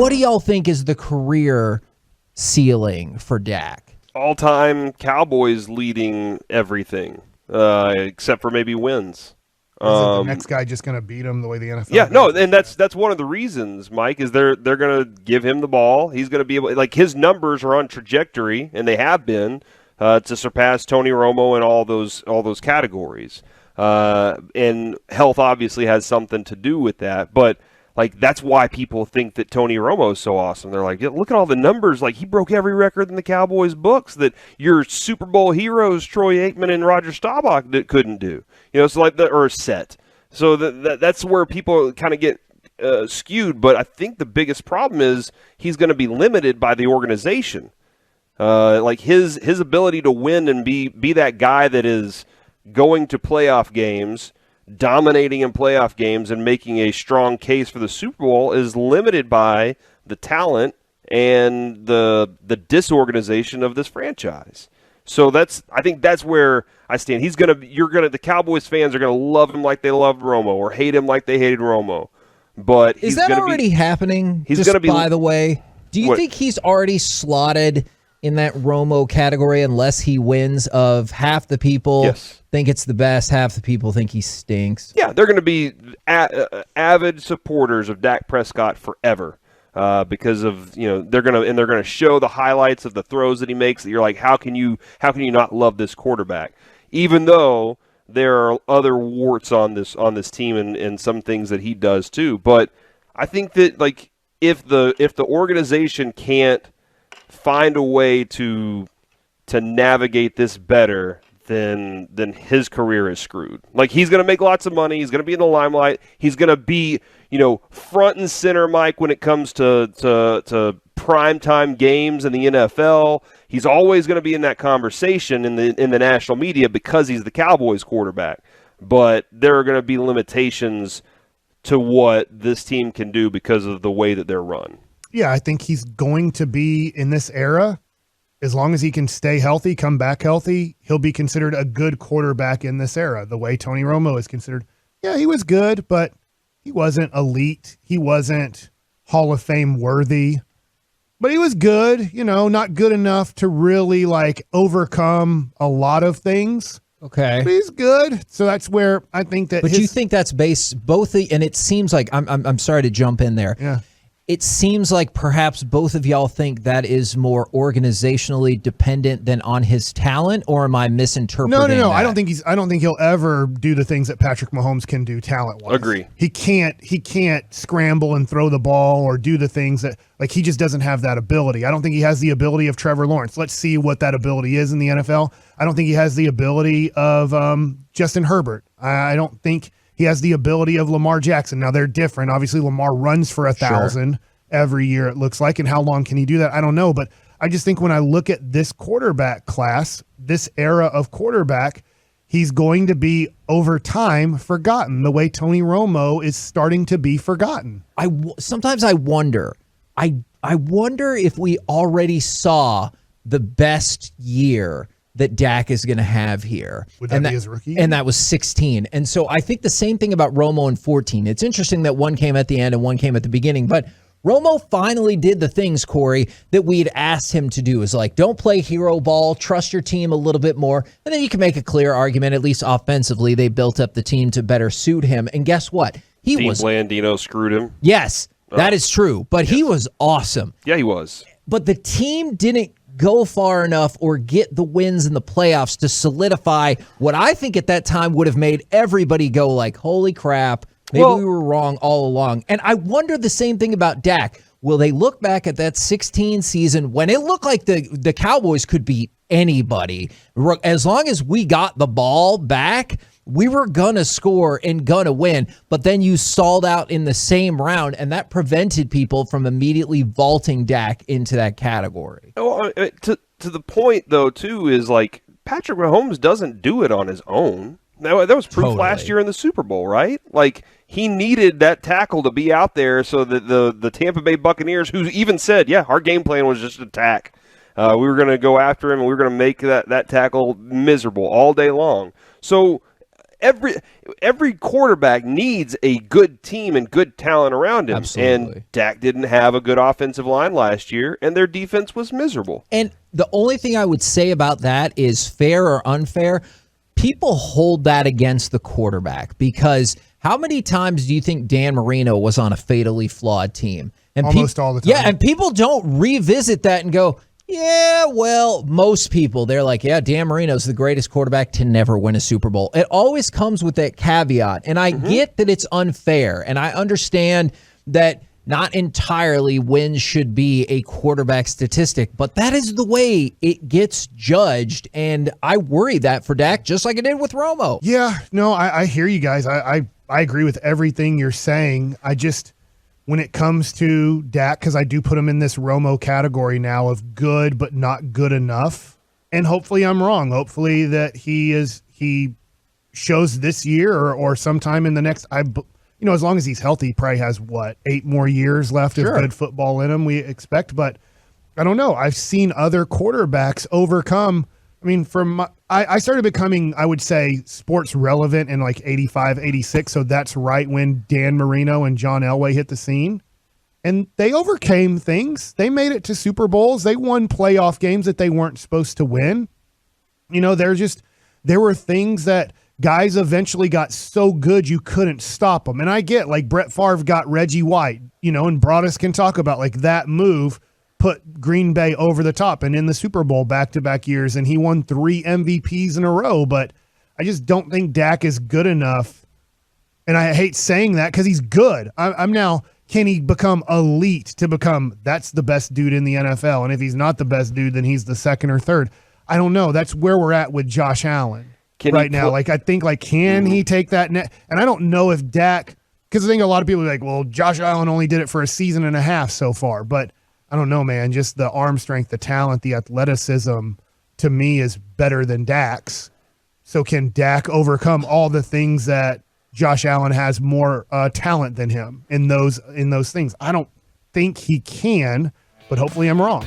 What do y'all think is the career ceiling for Dak? All-time Cowboys leading everything, except for maybe wins. Is the next guy just going to beat him the way the NFL? Yeah, no, and that's one of the reasons, Mike, is they're going to give him the ball. He's going to be able, like, his numbers are on trajectory, and they have been to surpass Tony Romo in all those categories. And health obviously has something to do with that, but like that's why people think that Tony Romo is so awesome. They're like, yeah, look at all the numbers. Like he broke every record in the Cowboys books that your Super Bowl heroes Troy Aikman and Roger Staubach couldn't do. So like or set. So that's where people kind of get skewed. But I think the biggest problem is he's going to be limited by the organization. Like his ability to win and be that guy that is going to playoff games, dominating in playoff games, and making a strong case for the Super Bowl is limited by the talent and the disorganization of this franchise. So I think that's where I stand. The Cowboys fans are gonna love him like they loved Romo, or hate him like they hated Romo. But is that already happening? He's going to be. By the way, do you think he's already slotted in that Romo category unless he wins? Of half the people think it's the best, half the people think he stinks. Yeah, they're going to be avid supporters of Dak Prescott forever because of they're going to show the highlights of the throws that he makes. That you're like, how can you not love this quarterback? Even though there are other warts on this team and some things that he does too. But I think that like if the organization can't find a way to navigate this better, then his career is screwed. Like he's going to make lots of money. He's going to be in the limelight. He's going to be, front and center, Mike, when it comes to primetime games in the NFL. He's always going to be in that conversation in the national media because he's the Cowboys quarterback. But there are going to be limitations to what this team can do because of the way that they're run. Yeah, I think he's going to be in this era. As long as he can stay healthy, come back healthy, he'll be considered a good quarterback in this era, the way Tony Romo is considered. Yeah, he was good, but he wasn't elite. He wasn't Hall of Fame worthy. But he was good, not good enough to really like overcome a lot of things. Okay. But he's good. So that's where I think that. But you think that's based and it seems like I'm sorry to jump in there. Yeah. It seems like perhaps both of y'all think that is more organizationally dependent than on his talent, or am I misinterpreting? No. That? I don't think he'll ever do the things that Patrick Mahomes can do talent-wise. Agree. He can't scramble and throw the ball or do the things that he just doesn't have that ability. I don't think he has the ability of Trevor Lawrence. Let's see what that ability is in the NFL. I don't think he has the ability of Justin Herbert. I don't think he has the ability of Lamar Jackson. Now, they're different. Obviously, Lamar runs for 1,000 every year, it looks like. And how long can he do that? I don't know. But I just think when I look at this quarterback class, this era of quarterback, he's going to be, over time, forgotten the way Tony Romo is starting to be forgotten. Sometimes I wonder. I wonder if we already saw the best year that Dak is going to have here. Would that be his rookie? And that was 16. And so I think the same thing about Romo in 14. It's interesting that one came at the end and one came at the beginning, but Romo finally did the things, Corey, that we'd asked him to do. Is like, don't play hero ball, trust your team a little bit more, and then you can make a clear argument, at least offensively, they built up the team to better suit him. And guess what? Dean Blandino screwed him. Yes, that is true, but he was awesome. Yeah, he was. But the team didn't go far enough or get the wins in the playoffs to solidify what I think at that time would have made everybody go like, holy crap, maybe we were wrong all along. And I wonder the same thing about Dak. Will they look back at that 16 season when it looked like the Cowboys could beat anybody? As long as we got the ball back, we were going to score and going to win, but then you stalled out in the same round, and that prevented people from immediately vaulting Dak into that category. Well, to the point, though, too, is like Patrick Mahomes doesn't do it on his own. That was proof last year in the Super Bowl, right? Like, he needed that tackle to be out there so that the Tampa Bay Buccaneers, who even said, yeah, our game plan was just attack. We were going to go after him, and we were going to make that tackle miserable all day long. So every quarterback needs a good team and good talent around him. Absolutely. And Dak didn't have a good offensive line last year, and their defense was miserable. And the only thing I would say about that is, fair or unfair, people hold that against the quarterback, because how many times do you think Dan Marino was on a fatally flawed team? And almost all the time. Yeah, and people don't revisit that and go, yeah, well, most people, they're like, yeah, Dan Marino's the greatest quarterback to never win a Super Bowl. It always comes with that caveat. And I get that it's unfair, and I understand that not entirely wins should be a quarterback statistic, but that is the way it gets judged. And I worry that for Dak, just like I did with Romo. Yeah, no, I hear you guys. I agree with everything you're saying. I just, when it comes to Dak, because I do put him in this Romo category now of good but not good enough, and hopefully I'm wrong. Hopefully that he shows this year or sometime in the next, as long as he's healthy, he probably has 8 more years left of good football in him, we expect. But I don't know. I've seen other quarterbacks overcome. I mean, I started becoming, I would say, sports relevant in like 85, 86. So that's right when Dan Marino and John Elway hit the scene. And they overcame things. They made it to Super Bowls. They won playoff games that they weren't supposed to win. There were things that guys eventually got so good you couldn't stop them. And I get, like, Brett Favre got Reggie White, and Broadus can talk about, like, that move put Green Bay over the top and in the Super Bowl back-to-back years, and he won 3 MVPs in a row. But I just don't think Dak is good enough. And I hate saying that because he's good. I'm now, can he become elite to become, that's the best dude in the NFL? And if he's not the best dude, then he's the second or third. I don't know. That's where we're at with Josh Allen now. I think, can he take that net? And I don't know if Dak, because I think a lot of people are like, well, Josh Allen only did it for a season and a half so far. But I don't know, man. Just the arm strength, the talent, the athleticism, to me, is better than Dak's. So can Dak overcome all the things that Josh Allen has more talent than him in those things? I don't think he can, but hopefully I'm wrong.